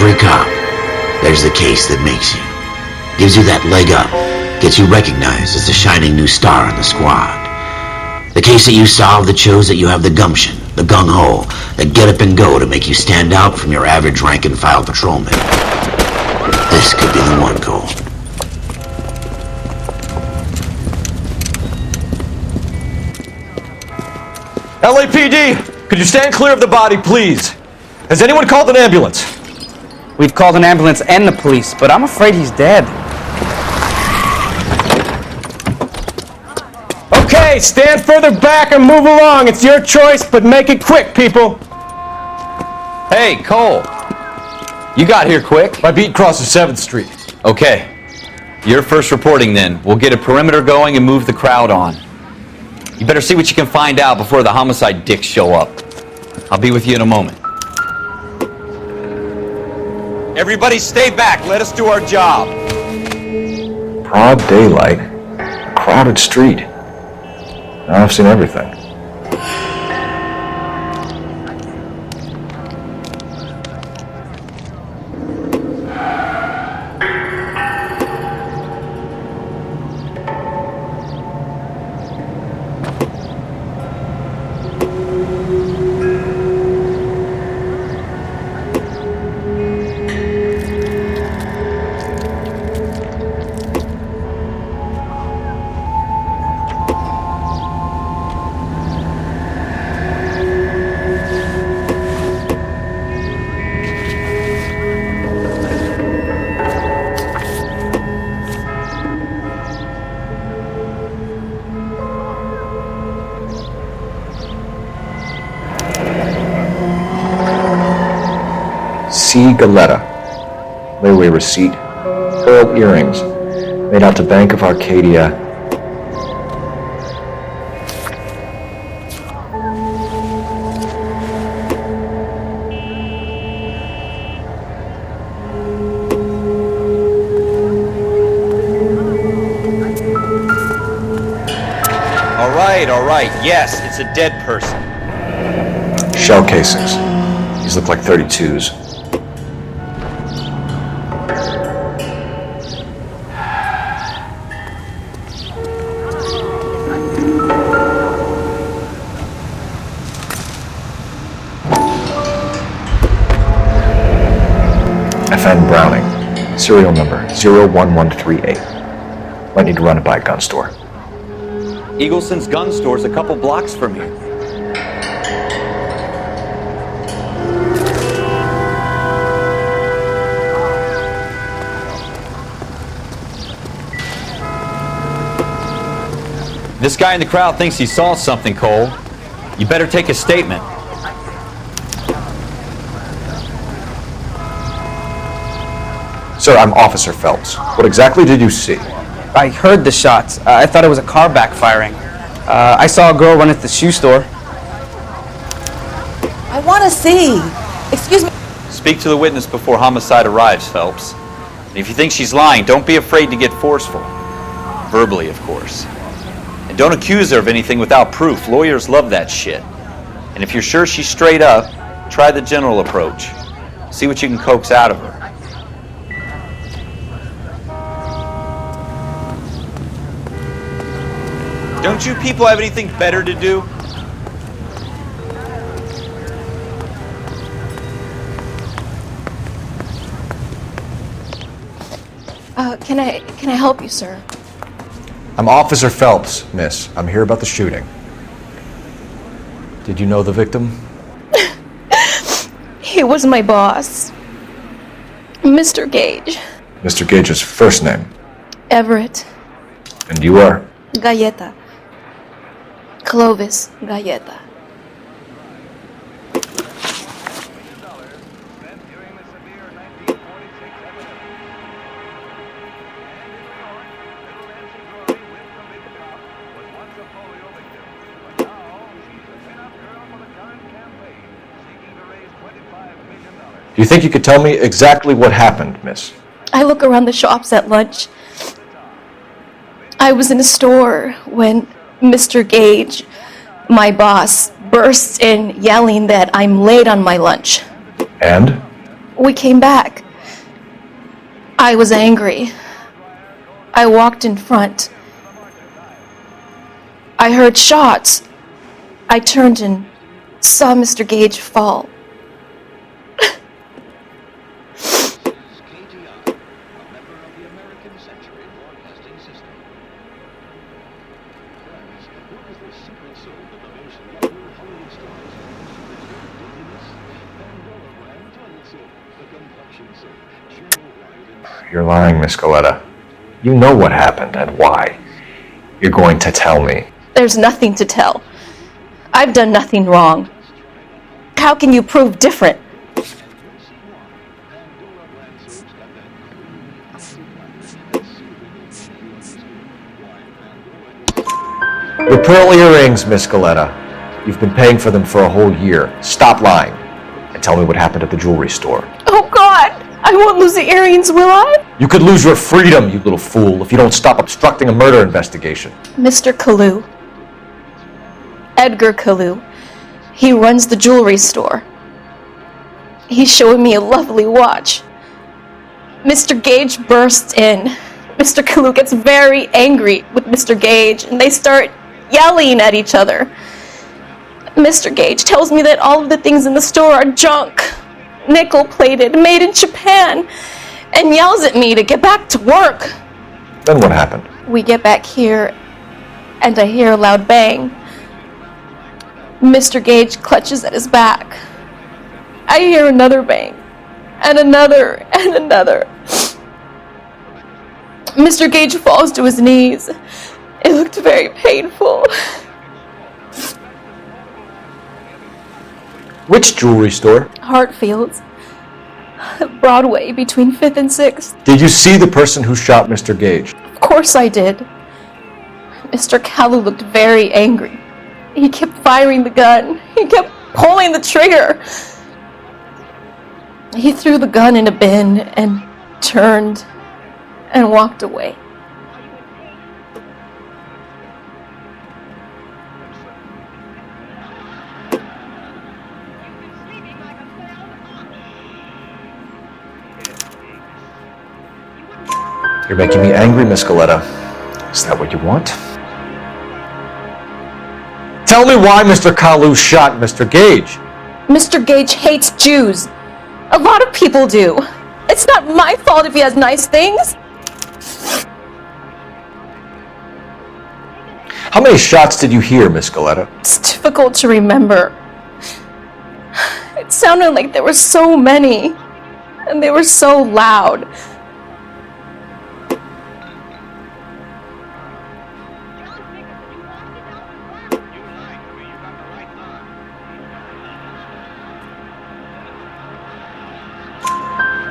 every cop, there's the case that makes you. Gives you that leg up, gets you recognized as the shining new star in the squad. The case that you solve that shows that you have the gumption, the gung-ho, the get up and go to make you stand out from your average rank-and-file patrolman. This could be the one, Cole. LAPD, could you stand clear of the body, please? Has anyone called an ambulance? We've called an ambulance and the police, but I'm afraid he's dead. Okay, stand further back and move along. It's your choice, but make it quick, people. Hey, Cole. You got here quick. My beat crosses 7th Street. Okay. You're first reporting then. We'll get a perimeter going and move the crowd on. You better see what you can find out before the homicide dicks show up. I'll be with you in a moment. Everybody stay back. Let us do our job. Broad daylight. A crowded street. Now I've seen everything. C. Galetta. Layaway receipt. Pearl earrings. Made out to Bank of Arcadia. All right. Yes, it's a dead person. Shell casings. These look like 32s. FN Browning, serial number 01138. Might need to run it by a gun store. Eagleson's gun store's a couple blocks from here. This guy in the crowd thinks he saw something, Cole. You better take a statement. Sir, I'm Officer Phelps. What exactly did you see? I heard the shots. I thought it was a car backfiring. I saw a girl run at the shoe store. I want to see. Excuse me. Speak to the witness before homicide arrives, Phelps. And if you think she's lying, don't be afraid to get forceful. Verbally, of course. And don't accuse her of anything without proof. Lawyers love that shit. And if you're sure she's straight up, try the general approach. See what you can coax out of her. Don't you people have anything better to do? Can I help you, sir? I'm Officer Phelps, miss. I'm here about the shooting. Did you know the victim? He was my boss, Mr. Gage. Mr. Gage's first name. Everett. And you are? Galleta. Clovis Galleta. Do you think you could tell me exactly what happened, miss? I look around the shops at lunch. I was in a store when Mr. Gage, my boss, bursts in yelling that I'm late on my lunch. And? We came back. I was angry. I walked in front. I heard shots. I turned and saw Mr. Gage fall. You're lying, Miss Coletta. You know what happened and why. You're going to tell me. There's nothing to tell. I've done nothing wrong. How can you prove different? Your pearl earrings, Miss Coletta. You've been paying for them for a whole year. Stop lying and tell me what happened at the jewelry store. Oh, God! I won't lose the earrings, will I? You could lose your freedom, you little fool, if you don't stop obstructing a murder investigation. Mr. Kalu. Edgar Kalu. He runs the jewelry store. He's showing me a lovely watch. Mr. Gage bursts in. Mr. Kalu gets very angry with Mr. Gage, and they start yelling at each other. Mr. Gage tells me that all of the things in the store are junk, nickel-plated, made in Japan, and yells at me to get back to work. Then what happened? We get back here, and I hear a loud bang. Mr. Gage clutches at his back. I hear another bang, and another, and another. Mr. Gage falls to his knees. It looked very painful. Which jewelry store? Hartfield's. Broadway, between 5th and 6th. Did you see the person who shot Mr. Gage? Of course I did. Mr. Kalu looked very angry. He kept firing the gun. He kept pulling the trigger. He threw the gun in a bin and turned and walked away. You're making me angry, Miss Coletta. Is that what you want? Tell me why Mr. Kalu shot Mr. Gage. Mr. Gage hates Jews. A lot of people do. It's not my fault if he has nice things. How many shots did you hear, Miss Coletta? It's difficult to remember. It sounded like there were so many, and they were so loud.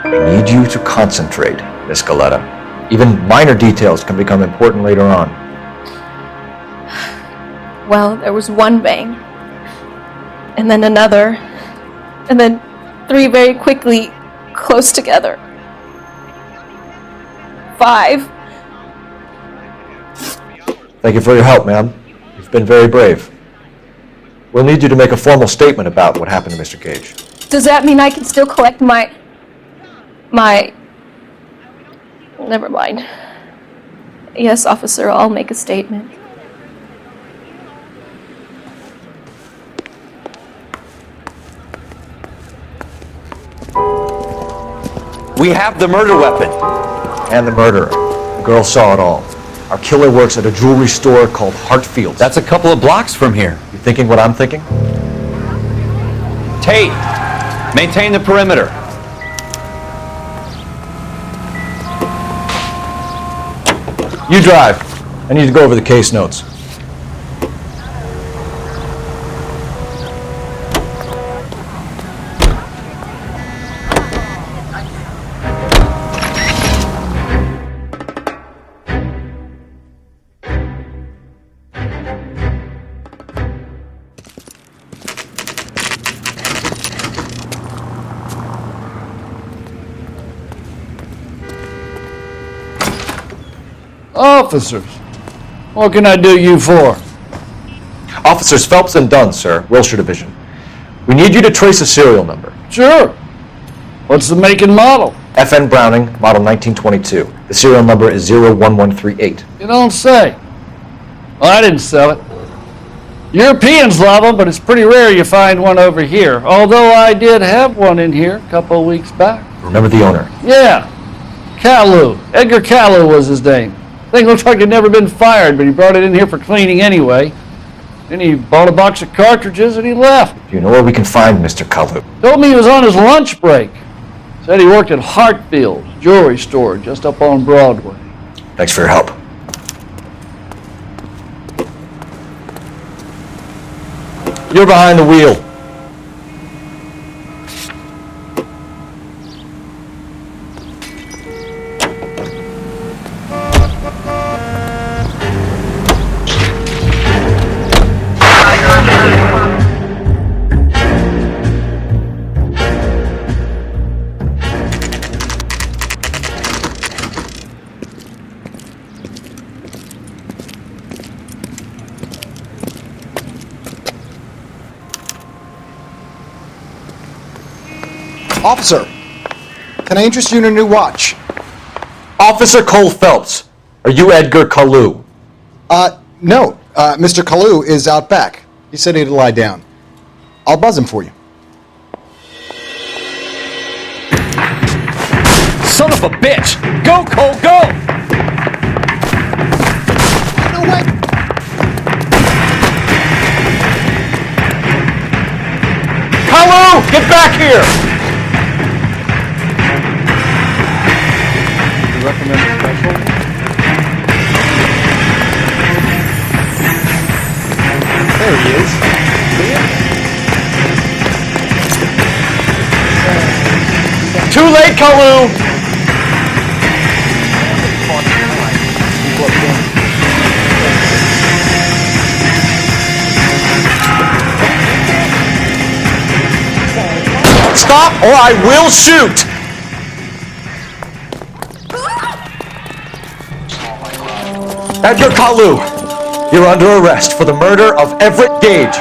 I need you to concentrate, Miss Coletta. Even minor details can become important later on. Well, there was one bang, and then another, and then 3 very quickly, close together. 5. Thank you for your help, ma'am. You've been very brave. We'll need you to make a formal statement about what happened to Mr. Gage. Does that mean I can still collect my... Never mind. Yes, officer, I'll make a statement. We have the murder weapon. And the murderer. The girl saw it all. Our killer works at a jewelry store called Hartfield. That's a couple of blocks from here. You thinking what I'm thinking? Tate, maintain the perimeter. You drive. I need to go over the case notes. Officers, what can I do you for? Officers Phelps and Dunn, sir, Wilshire Division. We need you to trace a serial number. Sure. What's the make and model? FN Browning, model 1922. The serial number is 01138. You don't say. Well, I didn't sell it. Europeans love them, but it's pretty rare you find one over here. Although I did have one in here a couple of weeks back. Remember the owner? Yeah. Caillou. Edgar Caillou was his name. Thing looked like he'd never been fired, but he brought it in here for cleaning anyway. Then he bought a box of cartridges and he left. Do you know where we can find Mr. Kalu? Told me he was on his lunch break. Said he worked at Hartfield, jewelry store just up on Broadway. Thanks for your help. You're behind the wheel. Officer, can I interest you in a new watch? Officer Cole Phelps, are you Edgar Kalu? No. Mr. Kalu is out back. He said he'd lie down. I'll buzz him for you. Son of a bitch! Go, Cole, go! No way! Hello! Get back here! You recommend a special? There he is. Too late, Kalu! Stop or I will shoot! Edgar Kalu, you're under arrest for the murder of Everett Gage.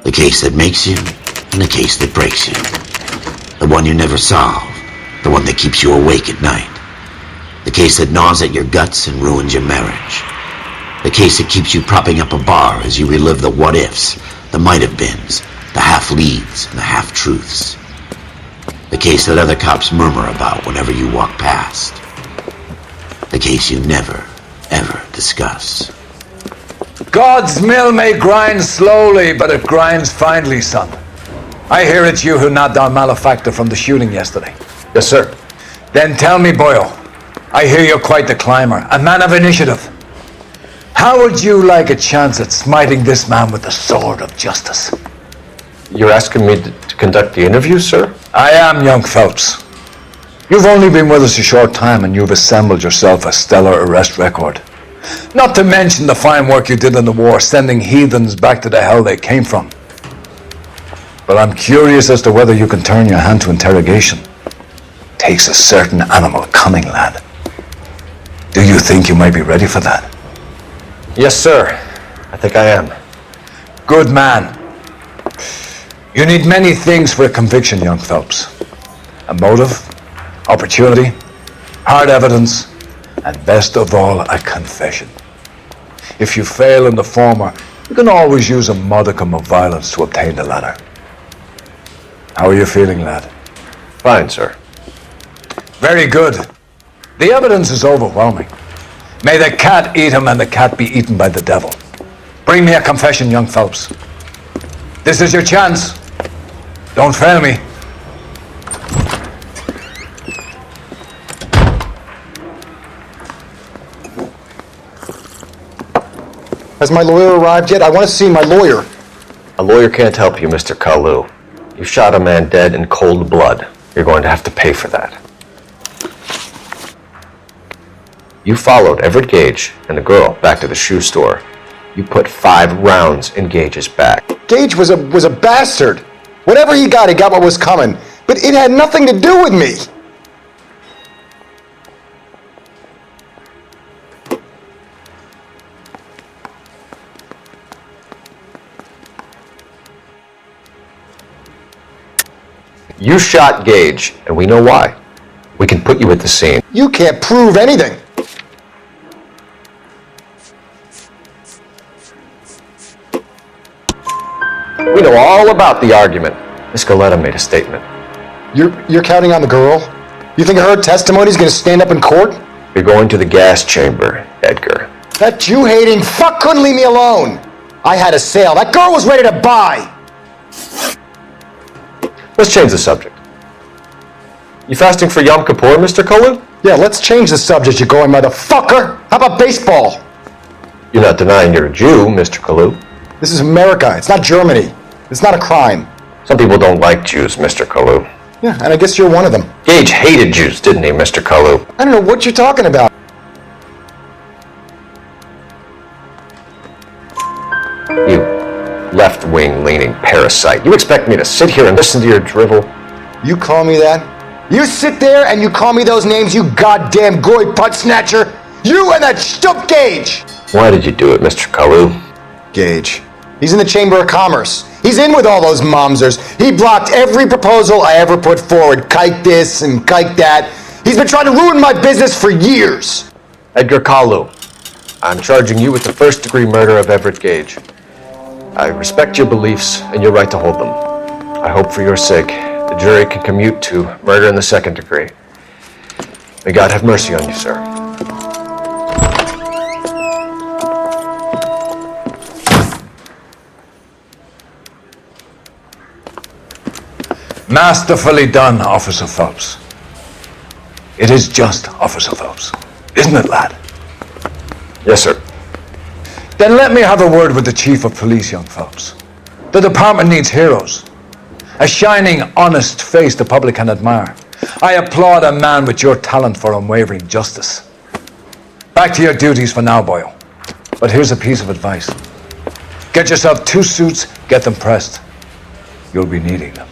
The case that makes you, and the case that breaks you. The one you never solve, the one that keeps you awake at night. The case that gnaws at your guts and ruins your marriage. The case that keeps you propping up a bar as you relive the what-ifs, the might-have-beens, the half-leads, and the half-truths. The case that other cops murmur about whenever you walk past. The case you never, ever discuss. God's mill may grind slowly, but it grinds finely, son. I hear it's you who knocked down Malefactor from the shooting yesterday. Yes, sir. Then tell me, boyo, I hear you're quite the climber, a man of initiative. How would you like a chance at smiting this man with the sword of justice? You're asking me to conduct the interview, sir? I am, young Phelps. You've only been with us a short time and you've assembled yourself a stellar arrest record. Not to mention the fine work you did in the war, sending heathens back to the hell they came from. But I'm curious as to whether you can turn your hand to interrogation. Takes a certain animal cunning, lad. Do you think you might be ready for that? Yes, sir. I think I am. Good man. You need many things for a conviction, young Phelps. A motive, opportunity, hard evidence, and best of all, a confession. If you fail in the former, you can always use a modicum of violence to obtain the latter. How are you feeling, lad? Fine, sir. Very good. The evidence is overwhelming. May the cat eat him and the cat be eaten by the devil. Bring me a confession, young Phelps. This is your chance. Don't fail me. Has my lawyer arrived yet? I want to see my lawyer. A lawyer can't help you, Mr. Kalu. You shot a man dead in cold blood. You're going to have to pay for that. You followed Everett Gage and the girl back to the shoe store. You put 5 rounds in Gage's back. Gage was a bastard. Whatever he got what was coming. But it had nothing to do with me. You shot Gage, and we know why. We can put you at the scene. You can't prove anything. We know all about the argument. Miss Goleta made a statement. You're counting on the girl? You think her testimony is going to stand up in court? You're going to the gas chamber, Edgar. That Jew-hating fuck couldn't leave me alone. I had a sale. That girl was ready to buy. Let's change the subject. You fasting for Yom Kippur, Mr. Kalu? Yeah, let's change the subject, you going motherfucker. How about baseball? You're not denying you're a Jew, Mr. Kalu. This is America. It's not Germany. It's not a crime. Some people don't like Jews, Mr. Kalu. Yeah, and I guess you're one of them. Gage hated Jews, didn't he, Mr. Kalu? I don't know what you're talking about. You left-wing leaning parasite. You expect me to sit here and listen to your drivel? You call me that? You sit there and you call me those names, you goddamn goy putt snatcher? You and that shtup Gage! Why did you do it, Mr. Kalu? Gage. He's in the Chamber of Commerce. He's in with all those momsers. He blocked every proposal I ever put forward. Kike this and kike that. He's been trying to ruin my business for years. Edgar Kalu, I'm charging you with the first-degree murder of Everett Gage. I respect your beliefs and your right to hold them. I hope for your sake the jury can commute to murder in the second degree. May God have mercy on you, sir. Masterfully done, Officer Phelps. It is just Officer Phelps, isn't it, lad? Yes, sir. Then let me have a word with the Chief of Police, young Phelps. The department needs heroes. A shining, honest face the public can admire. I applaud a man with your talent for unwavering justice. Back to your duties for now, Boyle. But here's a piece of advice. Get yourself 2 suits, get them pressed. You'll be needing them.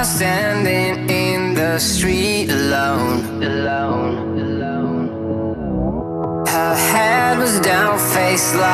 Standing in the street alone. Her head was down, face like